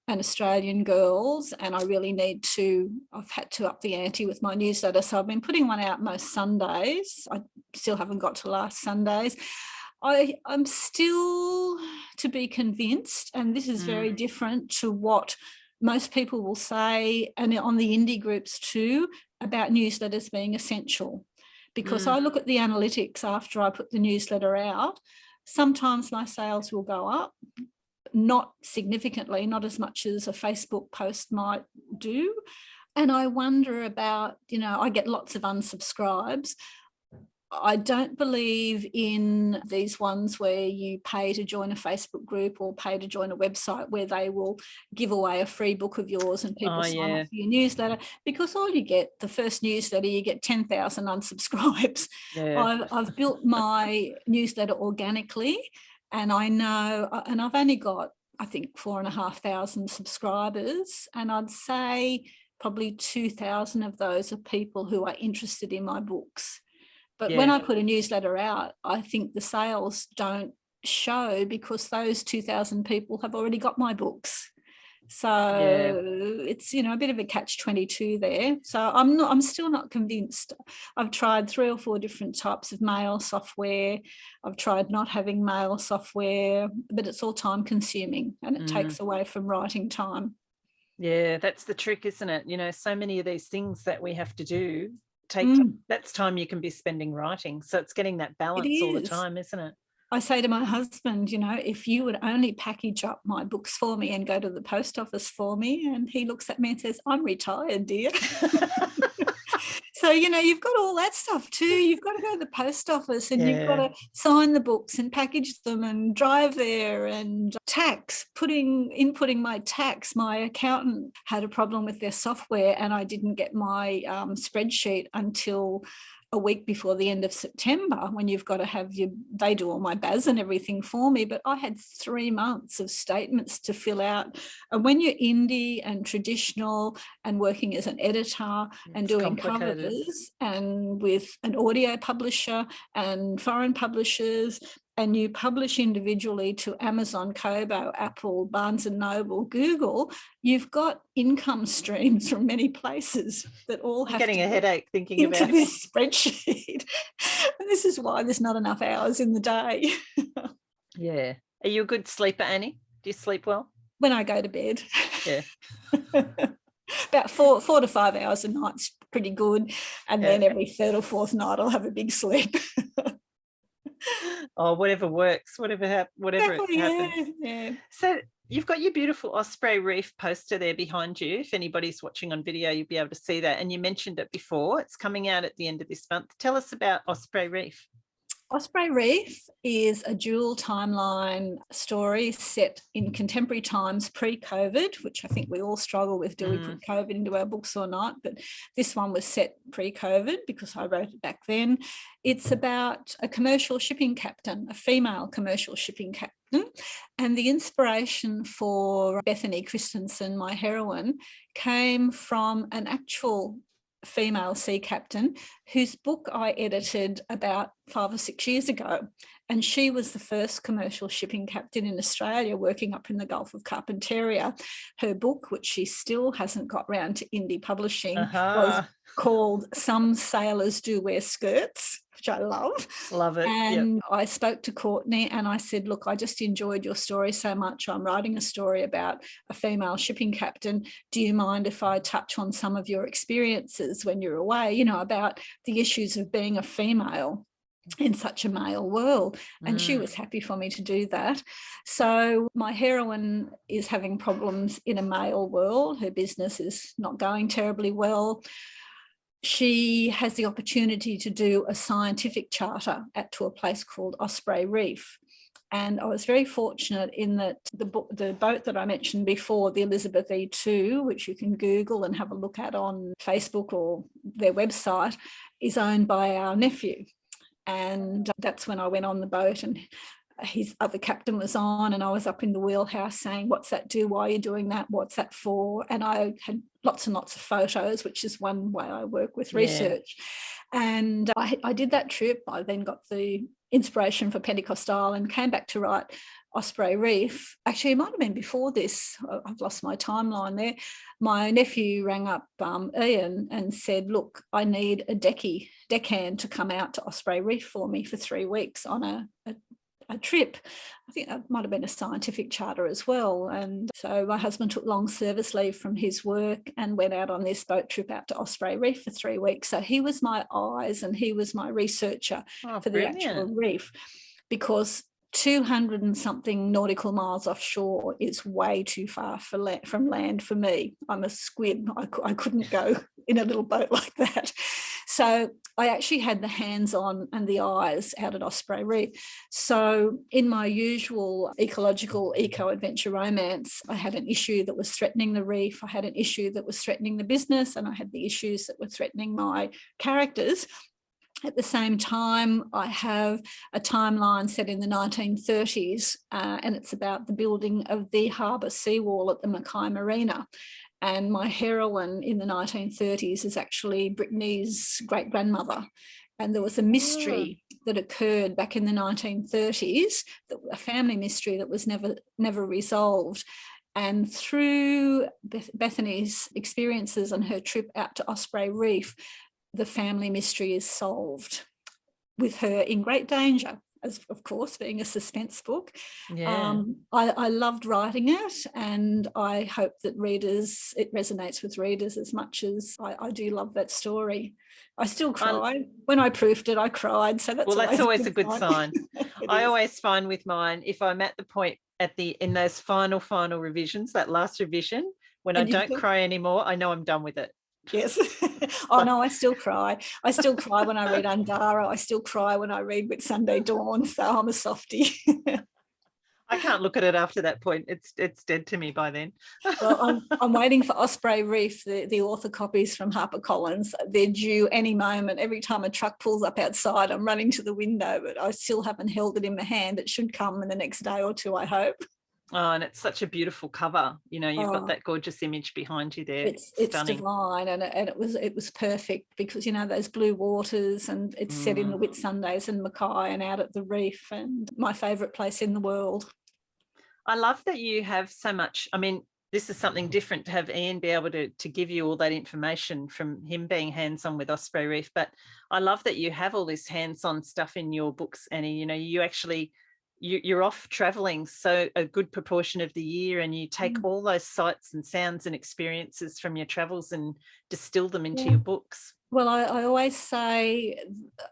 Speaker 2: and Australian girls, and I really need to, I've had to up the ante with my newsletter. So I've been putting one out most Sundays. I still haven't got to last Sundays. I'm still to be convinced, and this is very different to what most people will say, and on the indie groups too, about newsletters being essential. Because I look at the analytics after I put the newsletter out. Sometimes my sales will go up, not significantly, not as much as a Facebook post might do. And I wonder about, you know, I get lots of unsubscribes. I don't believe in these ones where you pay to join a Facebook group or pay to join a website where they will give away a free book of yours and people sign up for your newsletter, because all you get, the first newsletter, you get 10,000 unsubscribes.
Speaker 1: Yeah.
Speaker 2: I've built my newsletter organically, and I know, and I've only got, I think, 4,500 subscribers, and I'd say probably 2,000 of those are people who are interested in my books. But when I put a newsletter out, I think the sales don't show because those 2,000 people have already got my books. So it's, you know, a bit of a catch-22 there. So I'm still not convinced. I've tried 3 or 4 different types of mail software. I've tried not having mail software, but it's all time consuming and it takes away from writing time.
Speaker 1: Yeah, that's the trick, isn't it? You know, so many of these things that we have to do that's time you can be spending writing. So it's getting that balance all the time, isn't it?
Speaker 2: I say to my husband, you know, if you would only package up my books for me and go to the post office for me, and he looks at me and says, I'm retired, dear. So, you know, you've got all that stuff too. You've got to go to the post office and you've got to sign the books and package them and drive there, and tax, inputting my tax. My accountant had a problem with their software and I didn't get my spreadsheet until a week before the end of September, when you've got to have they do all my BAS and everything for me, but I had 3 months of statements to fill out. And when you're indie and traditional and working as an editor and doing covers and with an audio publisher and foreign publishers, and you publish individually to Amazon, Kobo, Apple, Barnes & Noble, Google, you've got income streams from many places that all have
Speaker 1: getting
Speaker 2: to
Speaker 1: a headache thinking
Speaker 2: into
Speaker 1: about
Speaker 2: this spreadsheet. And this is why there's not enough hours in the day.
Speaker 1: Yeah. Are you a good sleeper, Annie? Do you sleep well?
Speaker 2: When I go to bed.
Speaker 1: Yeah.
Speaker 2: About 4 to 5 hours a night's pretty good. And then every 3rd or 4th night I'll have a big sleep.
Speaker 1: Oh, whatever works, whatever happens.
Speaker 2: Yeah.
Speaker 1: So you've got your beautiful Osprey Reef poster there behind you. If anybody's watching on video, you'll be able to see that. And you mentioned it before. It's coming out at the end of this month. Tell us about Osprey Reef.
Speaker 2: Osprey Reef is a dual timeline story set in contemporary times pre-COVID, which I think we all struggle with. Do we put COVID into our books or not? But this one was set pre-COVID because I wrote it back then. It's about a commercial shipping captain, a female commercial shipping captain. And the inspiration for Bethany Christensen, my heroine, came from an actual female sea captain whose book I edited about 5 or 6 years ago. And she was the first commercial shipping captain in Australia working up in the Gulf of Carpentaria. Her book, which she still hasn't got round to indie publishing, was called Some Sailors Do Wear Skirts, which I love.
Speaker 1: Love it.
Speaker 2: And I spoke to Courtney and I said, look, I just enjoyed your story so much. I'm writing a story about a female shipping captain. Do you mind if I touch on some of your experiences when you're away, you know, about the issues of being a female in such a male world? And she was happy for me to do that. So my heroine is having problems in a male world. Her business is not going terribly well. She has the opportunity to do a scientific charter to a place called Osprey Reef. And I was very fortunate in that the boat that I mentioned before, the Elizabeth E2, which you can Google and have a look at on Facebook or their website, is owned by our nephew. And that's when I went on the boat and his other captain was on, and I was up in the wheelhouse saying, what's that do? Why are you doing that? What's that for? And I had lots and lots of photos, which is one way I work with research. And I did that trip. I then got the inspiration for Pentecost Island, came back to write Osprey Reef. Actually, it might have been before this. I've lost my timeline there. My nephew rang up Ian and said, look, I need a deckhand to come out to Osprey Reef for me for 3 weeks on a trip. I think that might have been a scientific charter as well. And so my husband took long service leave from his work and went out on this boat trip out to Osprey Reef for 3 weeks. So he was my eyes and he was my researcher for the actual reef, because 200 and something nautical miles offshore is way too far from land for me. I'm a squib. I couldn't go in a little boat like that. So I actually had the hands-on and the eyes out at Osprey Reef. So in my usual ecological eco-adventure romance, I had an issue that was threatening the reef, I had an issue that was threatening the business, and I had the issues that were threatening my characters. At the same time, I have a timeline set in the 1930s, and it's about the building of the harbour seawall at the Mackay Marina. And my heroine in the 1930s is actually Brittany's great-grandmother. And there was a mystery that occurred back in the 1930s, a family mystery that was never resolved. And through Bethany's experiences on her trip out to Osprey Reef, the family mystery is solved, with her in great danger, as of course being a suspense book. I loved writing it, and I hope that it resonates with readers as much as I do love that story. I still cry. When I proofed it, I cried. So that's
Speaker 1: always a good sign. I always find with mine, if I'm at the point in those final revisions, that last revision, when I don't cry anymore, I know I'm done with it.
Speaker 2: Yes. Oh no, I still cry. I still cry when I read Undara. I still cry when I read Whitsunday Dawn. So I'm a softie.
Speaker 1: I can't look at it after that point. It's dead to me by then.
Speaker 2: Well, I'm waiting for Osprey Reef, the author copies from HarperCollins. They're due any moment. Every time a truck pulls up outside, I'm running to the window, but I still haven't held it in my hand. It should come in the next day or two, I hope.
Speaker 1: Oh, and it's such a beautiful cover. You know, you've got that gorgeous image behind you there.
Speaker 2: It's divine, and it was perfect because, you know, those blue waters, and it's set in the Whitsundays and Mackay and out at the reef, and my favourite place in the world.
Speaker 1: I love that you have so much. I mean, this is something different to have Ian be able to give you all that information from him being hands-on with Osprey Reef. But I love that you have all this hands-on stuff in your books, Annie. You know, you actually... You're off travelling so a good proportion of the year, and you take all those sights and sounds and experiences from your travels and distill them into your books.
Speaker 2: Well, I always say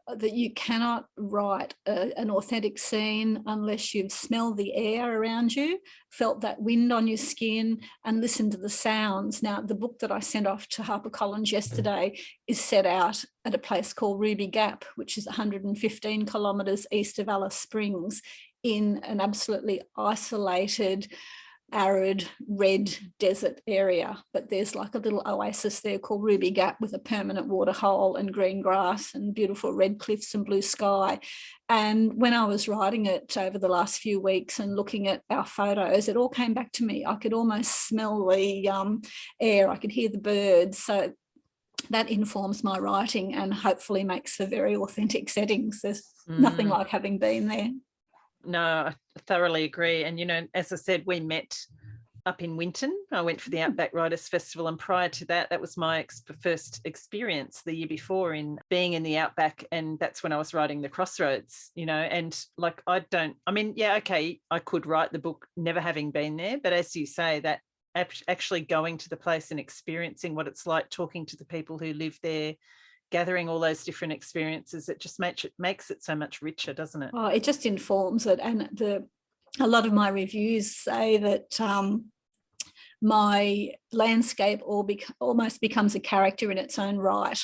Speaker 2: that you cannot write an authentic scene unless you've smelled the air around you, felt that wind on your skin, and listened to the sounds. Now, the book that I sent off to HarperCollins yesterday is set out at a place called Ruby Gap, which is 115 kilometres east of Alice Springs, in an absolutely isolated, arid, red desert area. But there's like a little oasis there called Ruby Gap with a permanent water hole and green grass and beautiful red cliffs and blue sky. And when I was writing it over the last few weeks and looking at our photos, it all came back to me. I could almost smell the air. I could hear the birds. So that informs my writing and hopefully makes for very authentic settings. There's nothing like having been there.
Speaker 1: No, I thoroughly agree. And, as I said, we met up in Winton. I went for the Outback Writers Festival, and prior to that, that was my first experience the year before in being in the Outback, and that's when I was writing The Crossroads, and like I could write the book never having been there, but as you say, that actually going to the place and experiencing what it's like, talking to the people who live there, gathering all those different experiences, it just makes it so much richer, doesn't it?
Speaker 2: Oh, it just informs it. And a lot of my reviews say that my landscape almost becomes a character in its own right,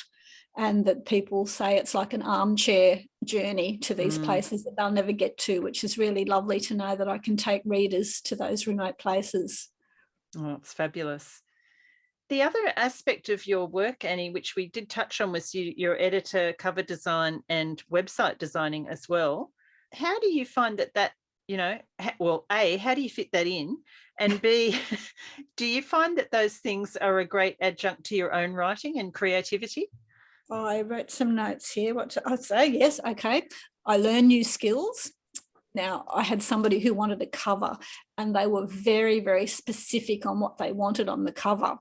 Speaker 2: and that people say it's like an armchair journey to these places that they'll never get to, which is really lovely to know that I can take readers to those remote places.
Speaker 1: Oh, it's fabulous. The other aspect of your work, Annie, which we did touch on, was your editor, cover design and website designing as well. How do you find that, well, A, how do you fit that in? And B, do you find that those things are a great adjunct to your own writing and creativity?
Speaker 2: I wrote some notes here. What I'd say, yes, okay. I learn new skills. Now, I had somebody who wanted a cover, and they were very, very specific on what they wanted on the cover.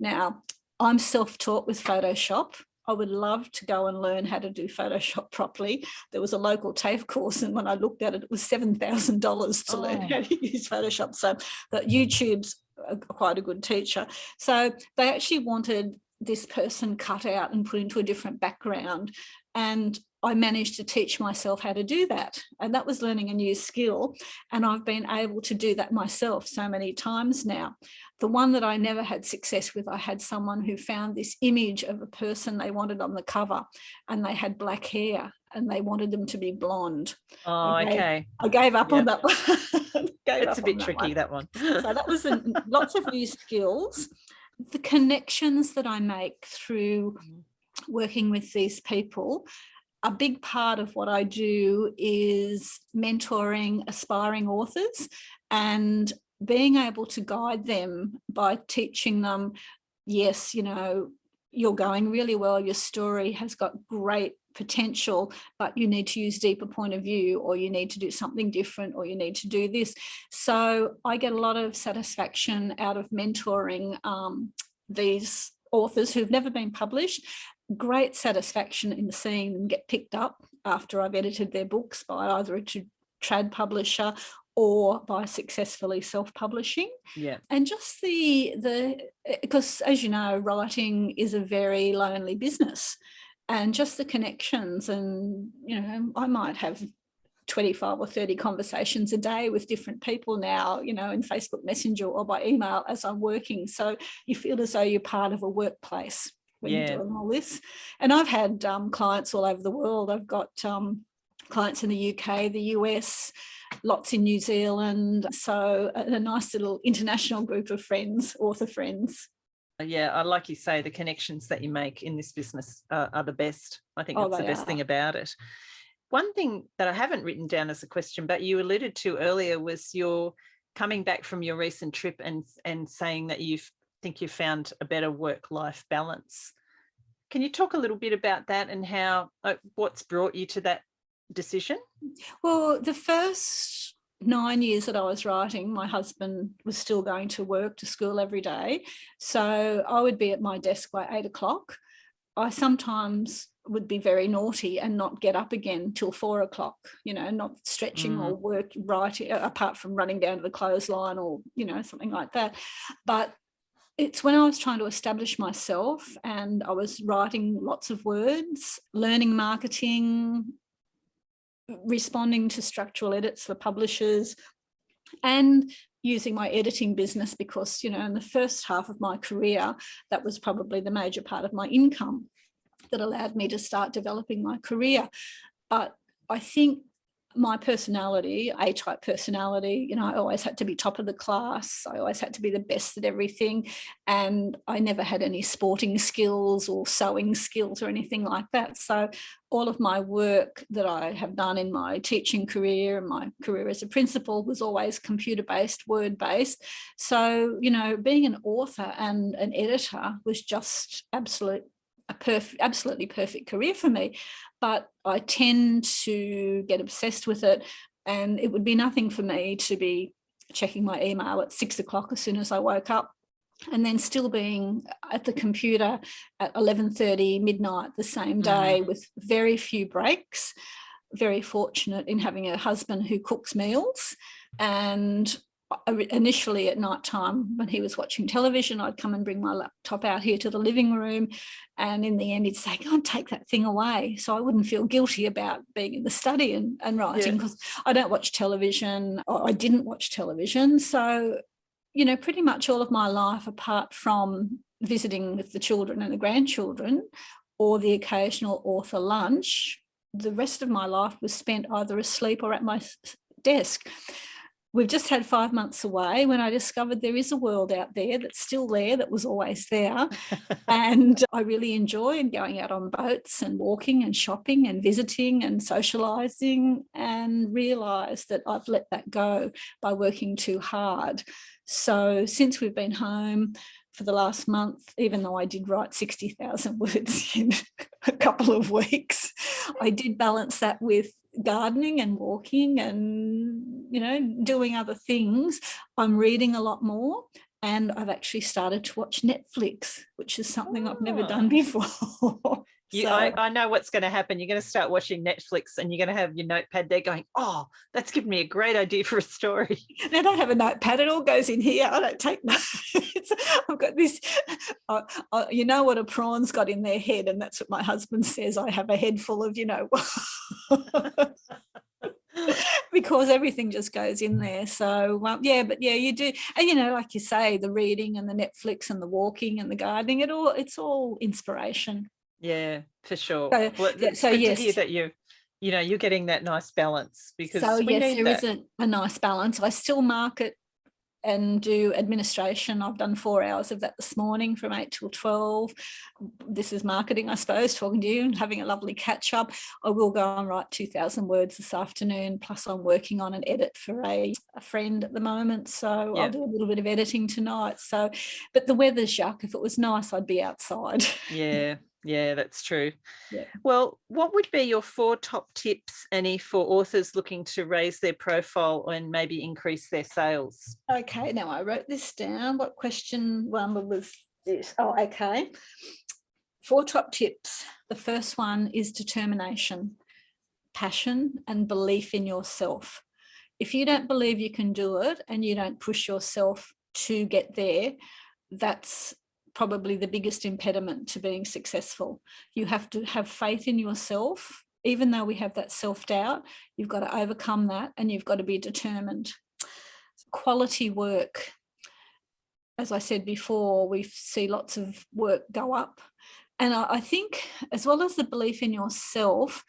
Speaker 2: Now, I'm self-taught with Photoshop. I would love to go and learn how to do Photoshop properly. There was a local TAFE course, and when I looked at it, it was $7,000 to learn how to use Photoshop. So that YouTube's quite a good teacher. So they actually wanted this person cut out and put into a different background. And I managed to teach myself how to do that. And that was learning a new skill. And I've been able to do that myself so many times now. The one that I never had success with, I had someone who found this image of a person they wanted on the cover, and they had black hair and they wanted them to be blonde.
Speaker 1: Oh, okay.
Speaker 2: I gave up on that one.
Speaker 1: It's a bit tricky, that one.
Speaker 2: So that was lots of new skills. The connections that I make through working with these people, a big part of what I do is mentoring aspiring authors and being able to guide them by teaching them, yes, you're going really well, your story has got great potential, but you need to use deeper point of view, or you need to do something different, or you need to do this. So I get a lot of satisfaction out of mentoring these authors who've never been published. Great satisfaction in seeing them get picked up after I've edited their books by either a trad publisher or by successfully self-publishing.
Speaker 1: Yeah. And
Speaker 2: just because as you know, writing is a very lonely business, and just the connections, and I might have 25 or 30 conversations a day with different people now, in Facebook Messenger or by email as I'm working. So you feel as though you're part of a workplace when you're doing all this. And I've had clients all over the world. I've got clients in the UK, the US, lots in New Zealand. So a nice little international group of friends, author friends.
Speaker 1: Yeah, I like you say, the connections that you make in this business are the best. I think that's the best thing about it. One thing that I haven't written down as a question, but you alluded to earlier, was your coming back from your recent trip and saying that you think you found a better work-life balance. Can you talk a little bit about that and how what's brought you to that decision? Well,
Speaker 2: the first 9 years that I was writing, my husband was still going to work, to school every day. So I would be at my desk by 8 o'clock. I sometimes would be very naughty and not get up again till 4 o'clock, not stretching or writing, apart from running down to the clothesline or, something like that. But it's when I was trying to establish myself and I was writing lots of words, learning marketing, responding to structural edits for publishers, and using my editing business, because, in the first half of my career, that was probably the major part of my income that allowed me to start developing my career. But I think my personality, A-type personality, I always had to be top of the class. I always had to be the best at everything. And I never had any sporting skills or sewing skills or anything like that. So all of my work that I have done in my teaching career and my career as a principal was always computer-based, word-based. So, being an author and an editor was just absolutely perfect career for me. But I tend to get obsessed with it. And it would be nothing for me to be checking my email at 6 o'clock as soon as I woke up, and then still being at the computer at 11:30, midnight the same day with very few breaks. Very fortunate in having a husband who cooks meals. And initially at night time, when he was watching television, I'd come and bring my laptop out here to the living room, and in the end he'd say, go and take that thing away, so I wouldn't feel guilty about being in the study and writing, because I don't watch television, or I didn't watch television. So, you know, pretty much all of my life, apart from visiting with the children and the grandchildren or the occasional author lunch, the rest of my life was spent either asleep or at my desk. We've just had 5 months away when I discovered there is a world out there that's still there, that was always there. And I really enjoyed going out on boats and walking and shopping and visiting and socialising, and realised that I've let that go by working too hard. So since we've been home for the last month, even though I did write 60,000 words in a couple of weeks, I did balance that with gardening and walking and, you know, doing other things. I'm reading a lot more, and I've actually started to watch Netflix, which is something I've never done before.
Speaker 1: I know what's going to happen. You're going to start watching Netflix and you're going to have your notepad there going, oh, that's given me a great idea for a story.
Speaker 2: I don't have a notepad. It all goes in here. I don't take notes. I've got this, you know what a prawn's got in their head, and that's what my husband says. I have a head full of, you know, because everything just goes in there. So, you do. And, you know, like you say, the reading and the Netflix and the walking and the gardening, it's all inspiration.
Speaker 1: Yeah, for sure.
Speaker 2: So,
Speaker 1: well, it's good to hear that you're getting that nice balance, because
Speaker 2: there is a nice balance. I still market and do administration. I've done 4 hours of that this morning from 8 till 12. This is marketing, I suppose, talking to you and having a lovely catch up. I will go and write 2,000 words this afternoon, plus I'm working on an edit for a friend at the moment. So I'll do a little bit of editing tonight. So, but the weather's yuck. If it was nice, I'd be outside.
Speaker 1: Yeah, that's true.
Speaker 2: Yeah.
Speaker 1: Well, what would be your 4 top tips, Annie, for authors looking to raise their profile and maybe increase their sales?
Speaker 2: Okay, now I wrote this down. What question one was this? Oh, okay. 4 top tips. The first one is determination, passion, and belief in yourself. If you don't believe you can do it and you don't push yourself to get there, that's probably the biggest impediment to being successful. You have to have faith in yourself. Even though we have that self-doubt, you've got to overcome that, and you've got to be determined. Quality work. As I said before, we see lots of work go up. And I think, as well as the belief in yourself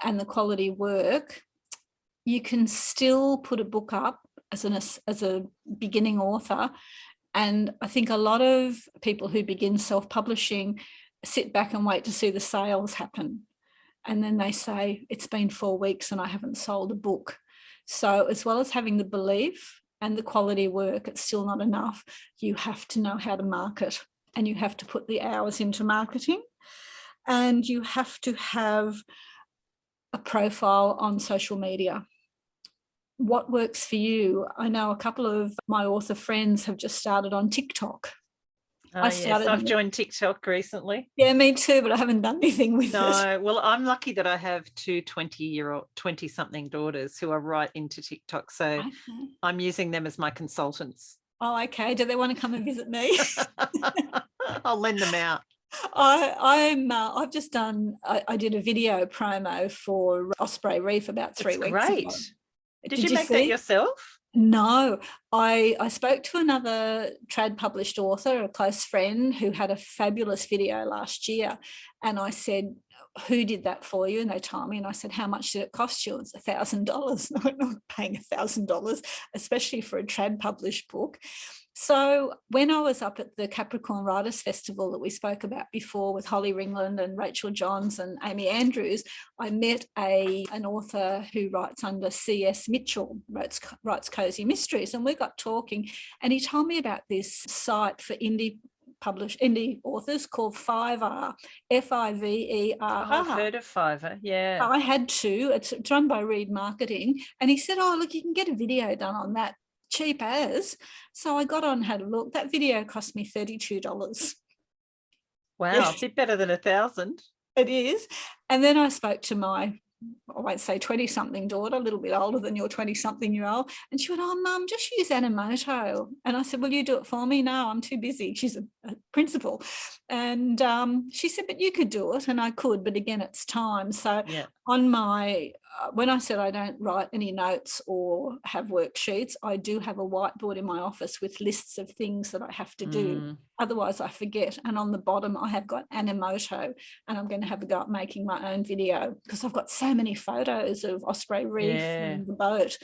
Speaker 2: and the quality work, you can still put a book up as a beginning author. And I think a lot of people who begin self-publishing sit back and wait to see the sales happen. And then they say, it's been 4 weeks and I haven't sold a book. So as well as having the belief and the quality work, it's still not enough. You have to know how to market, and you have to put the hours into marketing, and you have to have a profile on social media. What works for you? I know a couple of my author friends have just started on TikTok.
Speaker 1: I've joined TikTok recently.
Speaker 2: Yeah, me too, but I haven't done anything with it.
Speaker 1: No, well, I'm lucky that I have 2 20-something daughters who are right into TikTok, so I'm using them as my consultants.
Speaker 2: Oh, okay. Do they want to come and visit me?
Speaker 1: I'll lend them out.
Speaker 2: I've just done. I did a video promo for Osprey Reef about 3 weeks ago.
Speaker 1: Did you make that yourself?
Speaker 2: No, I spoke to another trad published author, a close friend, who had a fabulous video last year, and I said, who did that for you? And they told me, and I said, how much did it cost you? It's $1,000. No, I'm not paying $1,000, especially for a trad published book. So when I was up at the Capricorn Writers Festival that we spoke about before with Holly Ringland and Rachel Johns and Amy Andrews, I met an author who writes under C.S. Mitchell, writes Cozy Mysteries, and we got talking, and he told me about this site for indie indie authors called Fiverr, Fiverr.
Speaker 1: I've heard of Fiverr, yeah.
Speaker 2: I had to. It's run by Reed Marketing. And he said, oh, look, you can get a video done on that, cheap as. So I got on and had a look. That video cost me $32.
Speaker 1: Wow,
Speaker 2: Yes.
Speaker 1: a bit better than 1,000.
Speaker 2: It is. And then I spoke to my, I won't say 20-something daughter, a little bit older than your 20-something-year-old. And she went, oh, Mum, just use Animoto. And I said, will you do it for me? No, I'm too busy. She's a principal. And she said, but you could do it. And I could, but again, it's time. So on my, when I said I don't write any notes or have worksheets, I do have a whiteboard in my office with lists of things that I have to do. Otherwise I forget. And on the bottom, I have got Animoto, and I'm going to have a go at making my own video because I've got so many photos of Osprey Reef and the boat.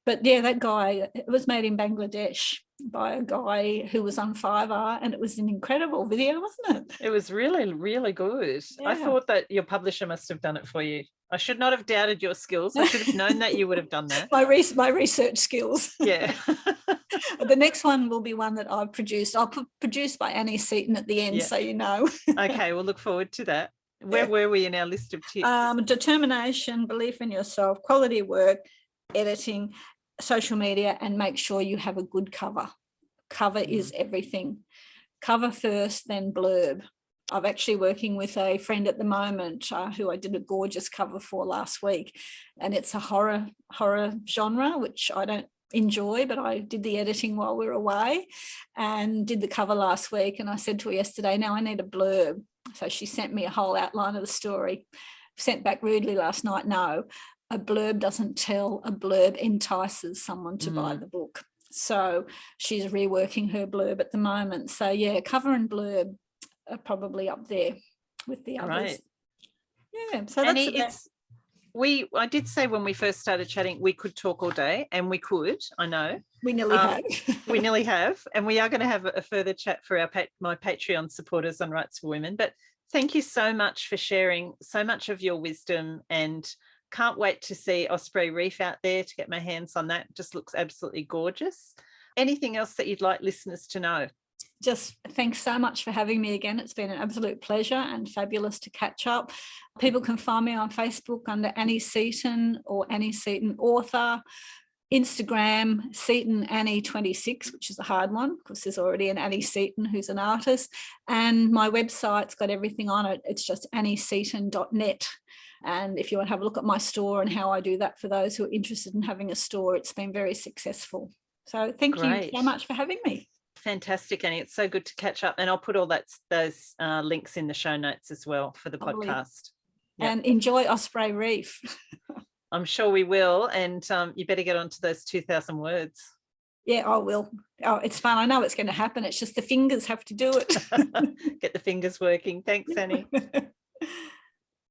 Speaker 2: But yeah, that guy, it was made in Bangladesh by a guy who was on Fiverr, and it was an incredible video, wasn't it?
Speaker 1: It was really, really good. Yeah. I thought that your publisher must have done it for you. I should not have doubted your skills. I should have known that you would have done that.
Speaker 2: My research skills.
Speaker 1: Yeah.
Speaker 2: The next one will be one that I've produced. I'll put produced by Annie Seaton at the end, so you know.
Speaker 1: Okay, we'll look forward to that. Where were we in our list of tips?
Speaker 2: Determination, belief in yourself, quality work, editing, social media, and make sure you have a good cover. Cover is everything. Cover first, then blurb. I'm actually working with a friend at the moment who I did a gorgeous cover for last week, and it's a horror genre, which I don't enjoy, but I did the editing while we were away and did the cover last week. And I said to her yesterday, now I need a blurb. So she sent me a whole outline of the story. Sent back rudely last night, no, a blurb doesn't tell, a blurb entices someone to buy the book. So she's reworking her blurb at the moment. So yeah, cover and blurb are probably up there with the others.
Speaker 1: Right.
Speaker 2: Yeah, so
Speaker 1: Annie,
Speaker 2: that's
Speaker 1: I did say when we first started chatting we could talk all day, and we could. I know
Speaker 2: we nearly have.
Speaker 1: We nearly have, and we are going to have a further chat for my Patreon supporters on Rights for Women. But thank you so much for sharing so much of your wisdom, and can't wait to see Osprey Reef out there, to get my hands on that. It just looks absolutely gorgeous. Anything else that you'd like listeners to know?
Speaker 2: Just thanks so much for having me again. It's been an absolute pleasure and fabulous to catch up. People can find me on Facebook under Annie Seaton or Annie Seaton Author. Instagram, Seaton Annie 26, which is a hard one because there's already an Annie Seaton who's an artist. And my website's got everything on it. It's just annieseaton.net. And if you want to have a look at my store and how I do that for those who are interested in having a store, it's been very successful. So thank you so much for having me.
Speaker 1: Fantastic, Annie. It's so good to catch up. And I'll put all those links in the show notes as well for the podcast.
Speaker 2: Yep. And enjoy Osprey Reef.
Speaker 1: I'm sure we will. And you better get onto those 2,000 words.
Speaker 2: Yeah, I will. Oh, it's fun. I know it's going to happen. It's just the fingers have to do it.
Speaker 1: Get the fingers working. Thanks, Annie.